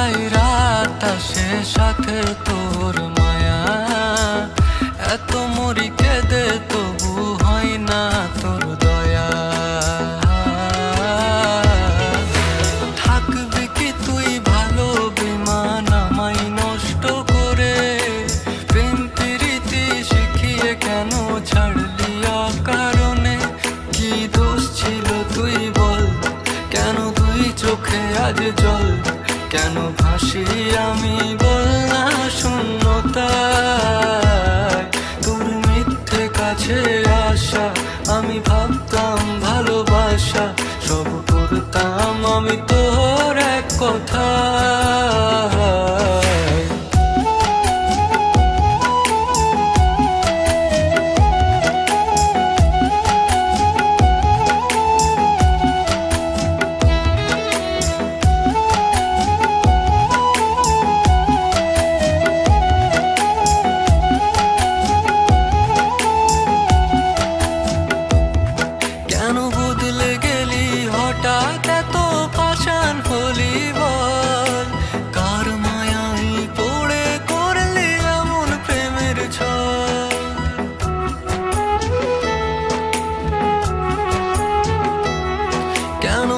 যায় রাত আসে সাথে তোর মায়া, এত মরি কেঁদে তবু হয় না তোর দয়া। থাকবি কি তুই ভালো বেমান আমায় নষ্ট করে, প্রেম প্রীতি শিখিয়ে কেন ছাড়লি অকারণে? কি দোষ ছিল তুই বল, কেন তুই চোখে আজ জল, কেন ভাসি আমি বল না শূন্যতায়? তোর মিথ্যে কাছে আসা আমি ভাবতাম ভালোবাসা, সব করতাম আমি তোর এক কথায়। কেন বদলে গেলি হঠাৎ এত পাষাণ হলি বল, কার মায়াই পড়ে করলি এমন প্রেমের ছল? কেন